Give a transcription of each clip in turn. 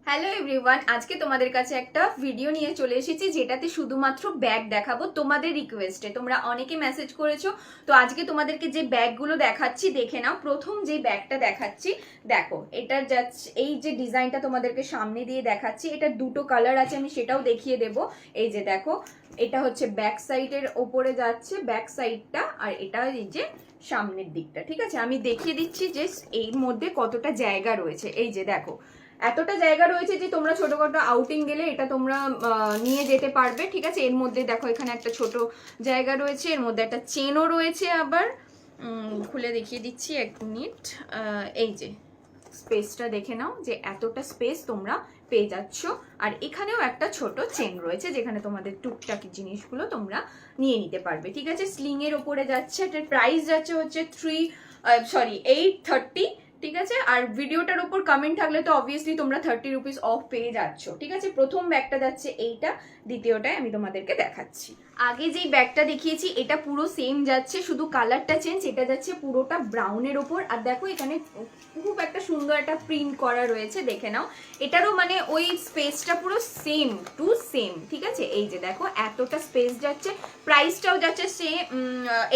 Hello everyone, আজকে তোমাদের কাছে একটা ভিডিও নিয়ে চলে এসেছি যেটাতে শুধুমাত্র ব্যাগ দেখাবো তোমাদের রিকোয়েস্টে। তোমরা অনেকে মেসেজ করেছো, তো আজকে তোমাদেরকে যে ব্যাগগুলো দেখাচ্ছি দেখে নাও। প্রথম যে ব্যাগটা দেখাচ্ছি দেখো, এটার যাচ্ছে এই যে ডিজাইনটা তোমাদেরকে সামনে দিয়ে দেখাচ্ছি, এটার দুটো কালার আছে, আমি সেটাও দেখিয়ে দেবো। এই যে দেখো, এটা হচ্ছে ব্যাক সাইডের ওপরে যাচ্ছে ব্যাক সাইডটা, আর এটা এই যে সামনের দিকটা। ঠিক আছে, আমি দেখিয়ে দিচ্ছি যে এর মধ্যে কতটা জায়গা রয়েছে। এই যে দেখো, এতটা জায়গা রয়েছে যে তোমরা ছোটখাটো আউটিং গেলে এটা তোমরা নিয়ে যেতে পারবে। ঠিক আছে, এর মধ্যে দেখো এখানে একটা ছোট জায়গা রয়েছে, এর মধ্যে একটা চেনও রয়েছে। আবার খুলে দেখিয়ে দিচ্ছি এক মিনিট। এই যে স্পেসটা দেখে নাও, যে এতটা স্পেস তোমরা পেয়ে যাচ্ছ। আর এখানেও একটা ছোট চেন রয়েছে যেখানে তোমাদের টুকটাক জিনিসগুলো তোমরা নিয়ে নিতে পারবে। ঠিক আছে, স্লিং এর ওপরে যাচ্ছে, এটার প্রাইস যাচ্ছে হচ্ছে 830। ঠিক আছে, আর ভিডিওটার উপর কমেন্ট থাকলে তো অবভিয়াসলি তোমরা 30 রুপিস অফ পেয়ে যাচ্ছ। ঠিক আছে, প্রথম ব্যাগটা যাচ্ছে এইটা, দ্বিতীয়টায় আমি তোমাদেরকে দেখাচ্ছি। আগে যেই ব্যাগটা দেখিয়েছি এটা পুরো সেম যাচ্ছে, শুধু কালারটা চেঞ্জ। এটা যাচ্ছে পুরোটা ব্রাউনের ওপর, আর দেখো এখানে খুব একটা সুন্দর একটা প্রিন্ট করা রয়েছে, দেখে নাও। এটারও মানে ওই স্পেসটা পুরো সেম টু সেম। ঠিক আছে, এই যে দেখো এতটা স্পেস যাচ্ছে, প্রাইসটাও যাচ্ছে সেম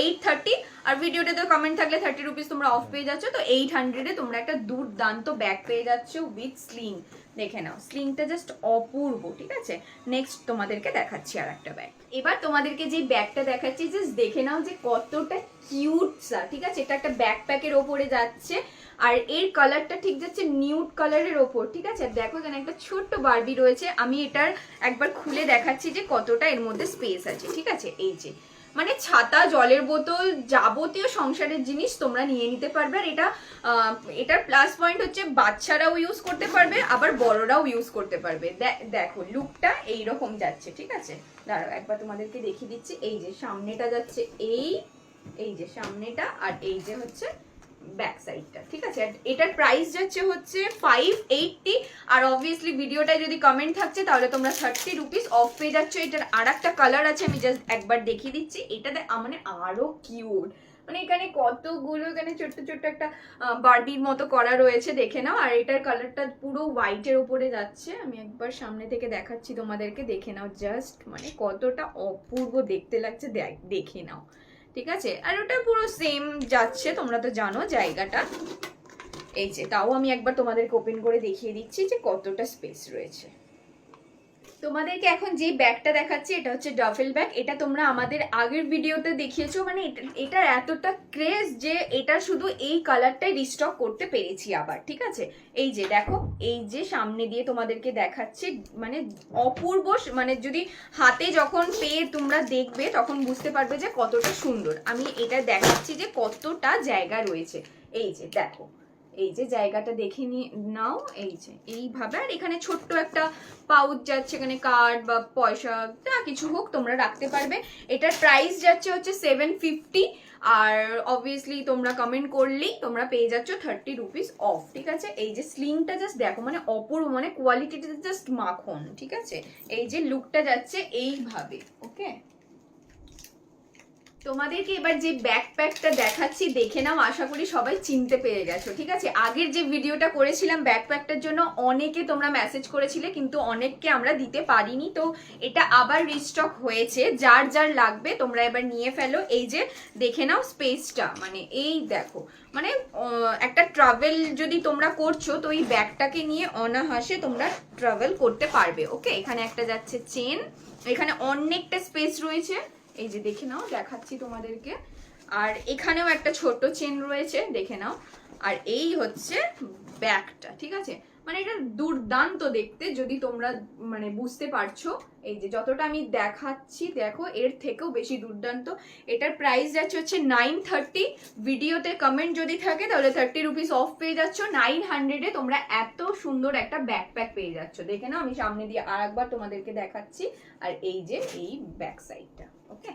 830। আর ভিডিওটাতে কমেন্ট থাকলে 30 রুপিস তোমরা অফ পেয়ে যাচ্ছ, তো 800-এ তোমরা একটা দুর্দান্ত ব্যাগ পেয়ে যাচ্ছ উইথ স্লিং। দেখে নাও, স্লিংটা জাস্ট অপূর্ব। ঠিক আছে, নেক্সট তোমাদেরকে দেখাচ্ছি আর একটা ব্যাগ। এবার তোমাদেরকে যে ব্যাগটা দেখাচ্ছি জাস্ট দেখে নাও যে কতটা কিউট সা। ঠিক আছে, এটা একটা ব্যাকপ্যাকের ওপরে যাচ্ছে, আর এর কালারটা ঠিক যাচ্ছে নিউড কালারের ওপর। ঠিক আছে, দেখো এখানে একটা ছোট্ট বারবি রয়েছে, আমি এটার একবার খুলে দেখাচ্ছি যে কতটা এর মধ্যে স্পেস আছে। ঠিক আছে, এই যে মানে ছাতা, জলের বোতল, যাবতীয় সংসারের জিনিস তোমরা নিয়ে নিতে পারবে। আর এটার প্লাস পয়েন্ট হচ্ছে বাচ্চারাও ইউজ করতে পারবে, আবার বড়রাও ইউজ করতে পারবে। দেখো লুকটা এইরকম যাচ্ছে। ঠিক আছে, দাঁড়াও একবার তোমাদেরকে দেখিয়ে দিচ্ছি। এই যে সামনেটা যাচ্ছে এই যে সামনেটা, আর এই যে হচ্ছে ব্যাক সাইডটা। ঠিক আছে, এটার প্রাইস যাচ্ছে হচ্ছে 580। আর অবভিয়াসলি ভিডিওটায় যদি কমেন্ট থাকছে তাহলে তোমরা 30 রুপিস অফ পেয়ে যাচ্ছ। এটার আর একটা কালার আছে, আমি জাস্ট একবার দেখিয়ে দিচ্ছি। এটা মানে আরো কিউট, মানে এখানে কতগুলো এখানে ছোট্ট ছোট্ট একটা বারবির মতো করা রয়েছে, দেখে নাও। আর এটার কালারটা পুরো হোয়াইটের উপরে যাচ্ছে, আমি একবার সামনে থেকে দেখাচ্ছি তোমাদেরকে, দেখে নাও জাস্ট মানে কতটা অপূর্ব দেখতে লাগছে, দেখে নাও। ঠিক আছে, আর ওটা পুরো সেম যাচ্ছে, তোমরা তো জানো জায়গাটা। এই যে তাও আমি একবার তোমাদেরকে ওপেন করে দেখিয়ে দিচ্ছি যে কতটা স্পেস রয়েছে। তোমাদেরকে এখন যে ব্যাগটা দেখাচ্ছি এটা হচ্ছে ডাফেল ব্যাগ। এটা তোমরা আমাদের আগের ভিডিওতে দেখিয়েছো, মানে এটার এতটা ক্রেজ যে এটা শুধু এই কালারটাই রিস্টক করতে পেরেছি আবার। ঠিক আছে, এই যে দেখো, এই যে সামনে দিয়ে তোমাদেরকে দেখাচ্ছি, মানে অপূর্ব। মানে যদি হাতে যখন পেয়ে তোমরা দেখবে তখন বুঝতে পারবে যে কতটা সুন্দর। আমি এটা দেখাচ্ছি যে কতটা জায়গা রয়েছে। এই যে দেখো, এই যে জায়গাটা দেখে নাও, এই যে এইভাবে। আর এখানে ছোট্ট একটা পাউচ যাচ্ছে, এখানে কার্ড বা পয়সা যা কিছু হোক তোমরা রাখতে পারবে। এটার প্রাইস যাচ্ছে হচ্ছে 750। আর অবভিয়াসলি তোমরা কমেন্ট করলেই তোমরা পেয়ে যাচ্ছ 30 রুপিস অফ। ঠিক আছে, এই যে স্লিংটা জাস্ট দেখো, মানে অপূর্ব, মানে কোয়ালিটিটা জাস্ট মাখন। ঠিক আছে, এই যে লুকটা যাচ্ছে এইভাবে। ওকে, তোমাদেরকে এবার যে ব্যাকপ্যাকটা দেখাচ্ছি দেখে নাও, আশা করি সবাই চিনতে পেরে গেছো। ঠিক আছে, আগের যে ভিডিওটা করেছিলাম ব্যাকপ্যাকটার জন্য অনেকে তোমরা মেসেজ করেছিলে, কিন্তু অনেককে আমরা দিতে পারিনি, তো এটা আবার রিস্টক হয়েছে। যার যার লাগবে তোমরা এবার নিয়ে ফেলো। এই যে দেখে নাও স্পেসটা, মানে এই দেখো, মানে একটা ট্রাভেল যদি তোমরা করছো তো এই ব্যাগটাকে নিয়ে অনাহাসে তোমরা ট্রাভেল করতে পারবে। ওকে, এখানে একটা যাচ্ছে চেন, এখানে অনেকটা স্পেস রয়েছে। এই যে দেখে নাও, দেখাচ্ছি তোমাদেরকে। আর এখানেও একটা ছোট চেন রয়েছে, দেখে নাও। আর এই হচ্ছে ব্যাগটা। ঠিক আছে, মানে এটা দুর্দান্ত দেখতে, যদি তোমরা মানে বুঝতে পারছো। এই যে যতটা আমি দেখাচ্ছি দেখো, এর থেকেও বেশি দুর্দান্ত। এটার প্রাইস যাচ্ছে হচ্ছে 930। ভিডিওতে কমেন্ট যদি থাকে তাহলে 30 রুপিস অফ পেয়ে যাচ্ছ। 900-এ তোমরা এত সুন্দর একটা ব্যাকপ্যাক পেয়ে যাচ্ছ। দেখে নাও, আমি সামনে দিয়ে আর একবার তোমাদেরকে দেখাচ্ছি। আর এই যে এই ব্যাক সাইডটা। ওকে,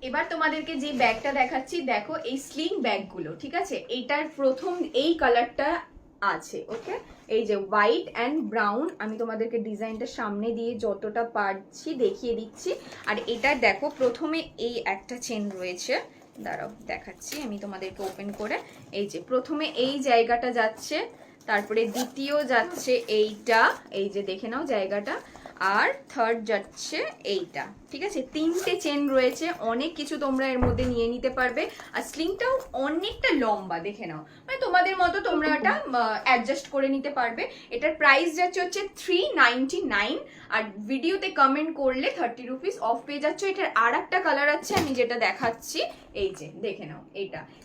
এবার তোমাদেরকে যে ব্যাগটা দেখাচ্ছি দেখো, এই স্লিং ব্যাগগুলো। ঠিক আছে, এইটার প্রথম এই কালারটা আছে। ওকে, এই যে হোয়াইট অ্যান্ড ব্রাউন, আমি তোমাদেরকে ডিজাইনটা সামনে দিয়ে যতটা পারছি দেখিয়ে দিচ্ছি। আর এটা দেখো, প্রথমে এই একটা চেন রয়েছে, দাঁড়াও দেখাচ্ছি আমি তোমাদেরকে ওপেন করে। এই যে প্রথমে এই জায়গাটা যাচ্ছে, তারপরে দ্বিতীয় যাচ্ছে এইটা, এই যে দেখে নাও জায়গাটা, আর থার্ড যাচ্ছে এইটা। ঠিক আছে, 3টে চেন রয়েছে, অনেক কিছু তোমরা এর মধ্যে নিয়ে নিতে পারবে। আর স্লিংটাও অনেকটা লম্বা, দেখে নাও, মানে তোমাদের মতো তোমরা এটা অ্যাডজাস্ট করে নিতে পারবে। এটার প্রাইস যাচ্ছে হচ্ছে 399, আর ভিডিওতে কমেন্ট করলে 30 রুপিস অফ পেয়ে যাচ্ছ। এটার আর একটা কালার আছে, আমি যেটা দেখাচ্ছি, এই যে দেখে নাও,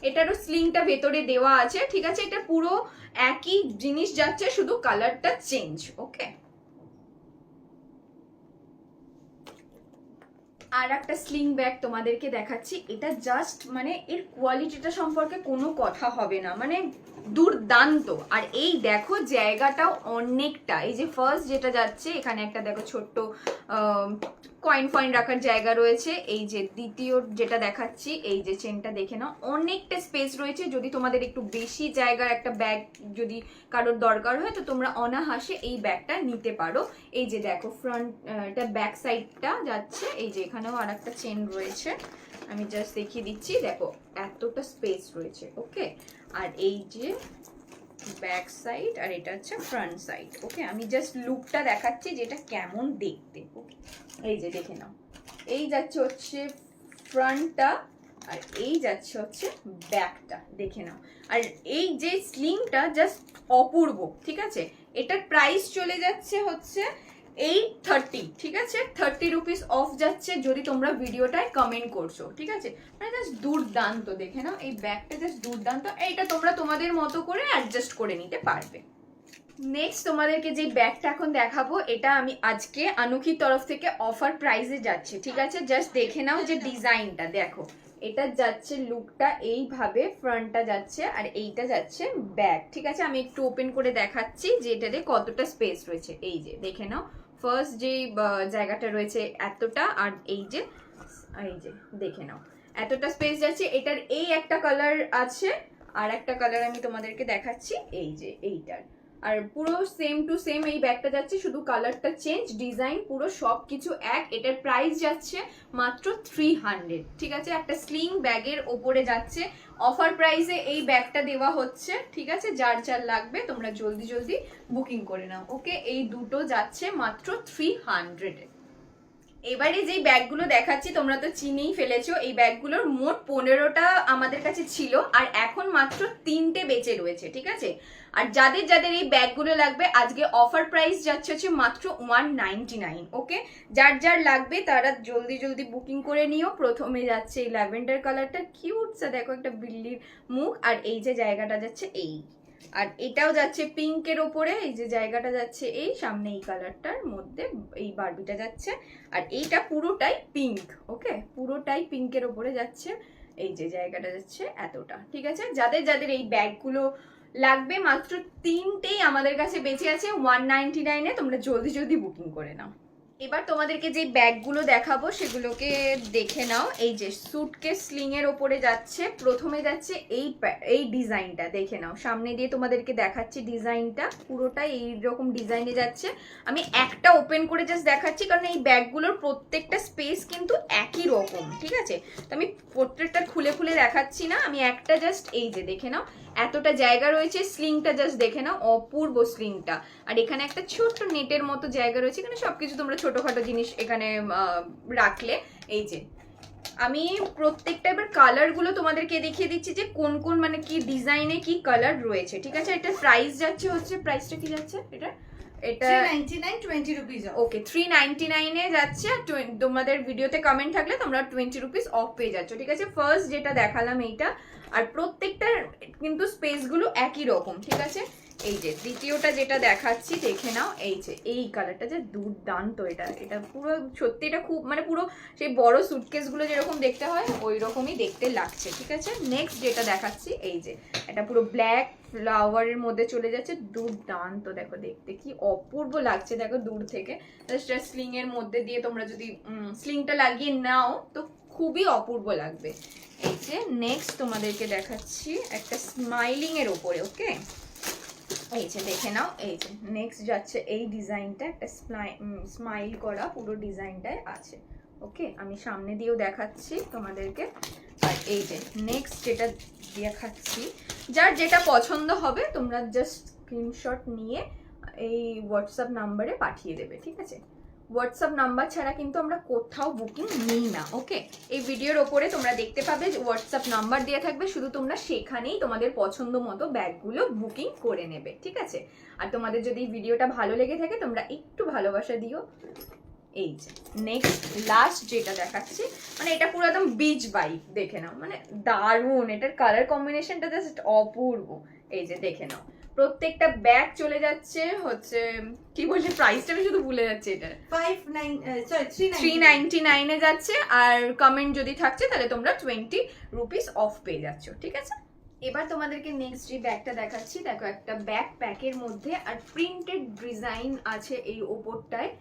এটারও স্লিংটা ভেতরে দেওয়া আছে। ঠিক আছে, এটা পুরো একই জিনিস যাচ্ছে, শুধু কালারটা চেঞ্জ। ওকে, আর একটা স্লিং ব্যাগ তোমাদেরকে দেখাচ্ছি। এটা জাস্ট মানে এর কোয়ালিটিটা সম্পর্কে কোনো কথা হবে না, মানে দুর্দান্ত। আর এই দেখো জায়গাটাও অনেকটা, এই যে ফার্স্ট যেটা যাচ্ছে এখানে একটা দেখো ছোট্ট কয়েন ফয়েন রাখার জায়গা রয়েছে। এই যে দ্বিতীয় যেটা দেখাচ্ছি, এই যে চেনটা দেখে নাও, অনেকটা স্পেস রয়েছে। যদি তোমাদের একটু বেশি জায়গার একটা ব্যাগ যদি কারোর দরকার হয় তো তোমরা অনাহাসে এই ব্যাগটা নিতে পারো। এই যে দেখো ফ্রন্ট এটা ব্যাক সাইডটা যাচ্ছে, এই যে এখানেও আর একটা চেন রয়েছে, আমি জাস্ট দেখিয়ে দিচ্ছি, দেখো এতটা স্পেস রয়েছে। ওকে, আর এই যে ব্যাক সাইড, আর এটা হচ্ছে ফ্রন্ট সাইড। ওকে, আমি জাস্ট লুকটা দেখাচ্ছি যেটা কেমন দেখতে। ওকে, এই যে দেখে নাও, এই যাচ্ছে হচ্ছে ফ্রন্টটা, আর এই যাচ্ছে হচ্ছে ব্যাকটা, দেখে নাও। আর এই যে স্লিংটা জাস্ট অপূর্ব। ঠিক আছে, এটার প্রাইস চলে যাচ্ছে হচ্ছে 830। ঠিক আছে, 30 রুপিস অফ যাচ্ছে যদি তোমরা ভিডিওটায় কমেন্ট করছো। ঠিক আছে, মানে জাস্ট দুর্দান্ত, দেখে নাও এই ব্যাগটা জাস্ট দুর্দান্ত। এইটা তোমরা তোমাদের মতো করে অ্যাডজাস্ট করে নিতে পারবে। নেক্সট তোমাদেরকে যে ব্যাগটা এখন দেখাবো, এটা আমি আজকে আনুখির তরফ থেকে অফার প্রাইসে যাচ্ছে। ঠিক আছে, জাস্ট দেখে নাও যে ডিজাইনটা দেখো, এটা যাচ্ছে লুকটা এইভাবে, ফ্রন্টটা যাচ্ছে আর এইটা যাচ্ছে ব্যাক। ঠিক আছে, আমি একটু ওপেন করে দেখাচ্ছি যে এটাতে কতটা স্পেস রয়েছে। এই যে দেখে নাও, ফার্স্ট যে জায়গাটা রয়েছে এতটা, আর এই যে দেখে নাও এতটা স্পেস যাচ্ছে। এটার এই একটা কালার আছে, আর একটা কালার আমি তোমাদেরকে দেখাচ্ছি, এই যে এইটার। আর পুরো সেম টু সেম এই ব্যাগটা যাচ্ছে, শুধু কালারটা চেঞ্জ, ডিজাইন পুরো সবকিছু এক। এটার প্রাইস যাচ্ছে মাত্র 300। ঠিক আছে, একটা স্লিং ব্যাগের ওপরে যাচ্ছে, অফার প্রাইসে এই ব্যাগটা দেওয়া হচ্ছে। ঠিক আছে, যার যার লাগবে তোমরা জলদি জলদি বুকিং করে নাও। ওকে, এই দুটো যাচ্ছে মাত্র 300-এ। এবারে যেই ব্যাগগুলো দেখাচ্ছি তোমরা তো চিনেই ফেলেছো, এই ব্যাগগুলোর মোট 15টা আমাদের কাছে ছিল, আর এখন মাত্র 3টে বেঁচে রয়েছে। ঠিক আছে, আর যাদের যাদের এই ব্যাগগুলো লাগবে আজকে অফার প্রাইস যাচ্ছে হচ্ছে মাত্র 199। ওকে, যার যার লাগবে তারা জলদি জলদি বুকিং করে নিও। প্রথমে যাচ্ছে এই ল্যাভেন্ডার কালারটা, কিউট সা, দেখো একটা বিল্লির মুখ, আর এই যে জায়গাটা যাচ্ছে এই, আর এটাও যাচ্ছে পিঙ্কের ওপরে, এই যে জায়গাটা যাচ্ছে এই সামনে এই কালারটার মধ্যে এই বারবিটা যাচ্ছে, আর এইটা পুরোটাই পিঙ্ক। ওকে, পুরোটাই পিঙ্কের ওপরে যাচ্ছে, এই যে জায়গাটা যাচ্ছে এতটা। ঠিক আছে, যাদের যাদের এই ব্যাগগুলো লাগবে মাত্র 3টেই আমাদের কাছে বেঁচে আছে 199-এ, তোমরা জলদি জলদি বুকিং করে নাও। এবার তোমাদেরকে যে ব্যাগগুলো দেখাবো সেগুলোকে দেখে নাও। এই যে সুটকেস স্লিং এর ওপরে যাচ্ছে, প্রথমে যাচ্ছে এই ডিজাইনটা, দেখে নাও, সামনে দিয়ে তোমাদেরকে দেখাচ্ছি ডিজাইনটা, পুরোটাই এইরকম ডিজাইনে যাচ্ছে। আমি একটা ওপেন করে জাস্ট দেখাচ্ছি, কারণ এই ব্যাগগুলোর প্রত্যেকটা স্পেস কিন্তু একই রকম। ঠিক আছে, তো আমি প্রত্যেকটা খুলে খুলে দেখাচ্ছি না, আমি একটা জাস্ট এই যে দেখে নাও, এতটা জায়গা রয়েছে, স্লিংটা জাস্ট দেখে নাও, অপূর্ব স্লিংটা। আর এখানে একটা ছোট্ট নেটের মতো জায়গা রয়েছে, এখানে সবকিছু তোমরা ছোটখাটো জিনিস এখানে রাখলে। এই যে আমি প্রত্যেকটা এবার কালারগুলো তোমাদেরকে দেখিয়ে দিচ্ছি যে কোন কোন মানে কি ডিজাইনে কি কালার রয়েছে। ঠিক আছে, এটা প্রাইস যাচ্ছে হচ্ছে, প্রাইসটা কি যাচ্ছে এটা 399, 20 রুপিস। ওকে, 399-এ যাচ্ছে। তোমাদের ভিডিওতে কমেন্ট থাকলে তোমরা 20 রুপিস অফ পেয়ে যাচ্ছ। ঠিক আছে, ফার্স্ট যেটা দেখালাম এইটা, আর প্রত্যেকটার কিন্তু স্পেসগুলো একই রকম। ঠিক আছে, এই যে দ্বিতীয়টা যেটা দেখাচ্ছি দেখে নাও, এই যে এই কালারটা যে দুর্দান্ত, এটা পুরো সত্যি, এটা খুব মানে পুরো সেই বড় সুটকেসগুলো যেরকম দেখতে হয় ওই রকমই দেখতে লাগছে। ঠিক আছে, নেক্সট যেটা দেখাচ্ছি, এই যে এটা পুরো ব্ল্যাক ফ্লাওয়ারের মধ্যে চলে যাচ্ছে, দুর্দান্ত, দেখো দেখতে কি অপূর্ব লাগছে, দেখো দূর থেকে। স্লিং এর মধ্যে দিয়ে তোমরা যদি স্লিংটা লাগিয়ে নাও তো খুবই অপূর্ব লাগবে। এই যে নেক্সট তোমাদেরকে দেখাচ্ছি একটা স্মাইলিং এর ওপরে। ওকে, এই যে দেখে নাও, এই যে নেক্সট যাচ্ছে এই ডিজাইনটা, একটা স্মাইল করা পুরো ডিজাইনটায় আছে। ওকে, আমি সামনে দিয়েও দেখাচ্ছি তোমাদেরকে। আর এই যে নেক্সট যেটা দেখাচ্ছি, যার যেটা পছন্দ হবে তোমরা জাস্ট স্ক্রিনশট নিয়ে এই হোয়াটসঅ্যাপ নাম্বারে পাঠিয়ে দেবে, ঠিক আছে? হোয়াটসঅ্যাপ নাম্বার ছাড়া কিন্তু আমরা কোথাও বুকিং নিই না, ওকে? এই ভিডিওর ওপরে তোমরা দেখতে পাবে যে হোয়াটসঅ্যাপ নাম্বার দেওয়া থাকবে, শুধু তোমরা সেখানেই তোমাদের পছন্দ মতো ব্যাগগুলো বুকিং করে নেবে, ঠিক আছে? আর তোমাদের যদি ভিডিওটা ভালো লেগে থাকে তোমরা একটু ভালোবাসা দিও। এই যে নেক্সট লাস্ট যেটা দেখাচ্ছি, মানে এটা পুরো একদম বিচ বাইক, দেখে নাও, মানে দারুণ, এটার কালার কম্বিনেশনটা জাস্ট অপূর্ব। এই যে দেখে নাও, প্রত্যেকটা ব্যাগ চলে যাচ্ছে হচ্ছে কি বলছে প্রাইসটা আমি শুধু ভুলে যাচ্ছি, এটা 399 এ যাচ্ছে। আর কমেন্ট যদি থাকছে তাহলে তোমরা 20 রুপিস অফ পেয়ে যাচ্ছ, ঠিক আছে? এবার তোমাদেরকে নেক্সট যে ব্যাগটা দেখাচ্ছি, দেখো একটা ব্যাক প্যাকের মধ্যে আর প্রিন্টেড ডিজাইন আছে এই ওপরটায়।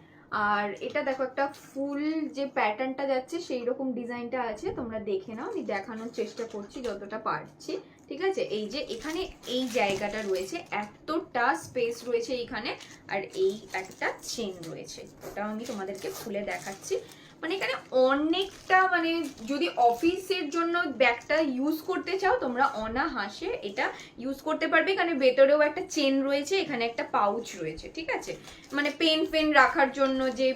আর এটা দেখো একটা ফুল যে প্যাটার্নটা যাচ্ছে সেই রকম ডিজাইনটা আছে, তোমরা দেখে নাও, আমি দেখানোর চেষ্টা করছি যতটা পারছি, ঠিক আছে? এই যে এখানে এই জায়গাটা রয়েছে, এতটা স্পেস রয়েছে এইখানে, আর এই একটা চেন রয়েছে, ওটা আমি তোমাদেরকে খুলে দেখাচ্ছি। মানে এখানে অনেকটা, মানে যদি অফিসের জন্য ব্যাগটা ইউজ করতে চাও তোমরা অনাহাসে এটা ইউজ করতে পারবে। এখানে ভেতরেও একটা চেন রয়েছে, এখানে একটা পাউচ রয়েছে, ঠিক আছে? মানে পেন রাখার জন্য যে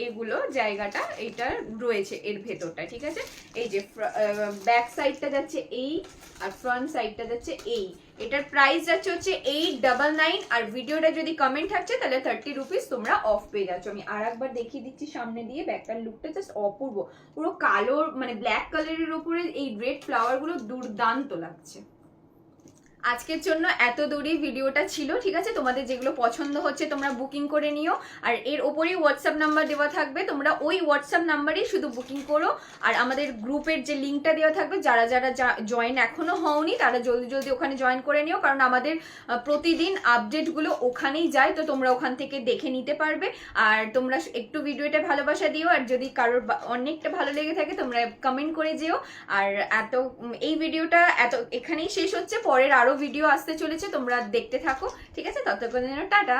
এগুলো জায়গাটা এটা রয়েছে এর ভেতরটা, ঠিক আছে? এই যে ব্যাক সাইডটা যাচ্ছে এই, আর ফ্রন্ট সাইডটা যাচ্ছে এই। এটার প্রাইস যাচ্ছে হচ্ছে 899, আর ভিডিওটা যদি কমেন্ট থাকছে তাহলে 30 রুপিস তোমরা অফ পেয়ে যাচ্ছ। আমি আর একবার দেখিয়ে দিচ্ছি সামনে দিয়ে, ব্যাগটার লুকটা জাস্ট অপূর্ব, পুরো কালো মানে ব্ল্যাক কালারের উপরে এই রেড ফ্লাওয়ার গুলো দুর্দান্ত লাগছে। আজকের জন্য এত দূরই ভিডিওটা ছিল, ঠিক আছে? তোমাদের যেগুলো পছন্দ হচ্ছে তোমরা বুকিং করে নিও, আর এর ওপরেই হোয়াটসঅ্যাপ নাম্বার দেওয়া থাকবে, তোমরা ওই হোয়াটসঅ্যাপ নাম্বারেই শুধু বুকিং করো। আর আমাদের গ্রুপের যে লিঙ্কটা দেওয়া থাকবে, যারা যারা জয়েন এখনো হওনি তারা জলদি জলদি ওখানে জয়েন করে নিও, কারণ আমাদের প্রতিদিন আপডেটগুলো ওখানেই যায়, তো তোমরা ওখান থেকে দেখে নিতে পারবে। আর তোমরা একটু ভিডিওটা ভালোবাসা দিও, আর যদি কারোর অনেকটা ভালো লেগে থাকে তোমরা কমেন্ট করে যেও। আর এই ভিডিওটা এখানেই শেষ হচ্ছে, পরের আরো ভিডিও আসতে চলেছে, তোমরা দেখতে থাকো, ঠিক আছে? ততক্ষণের জন্য টাটা।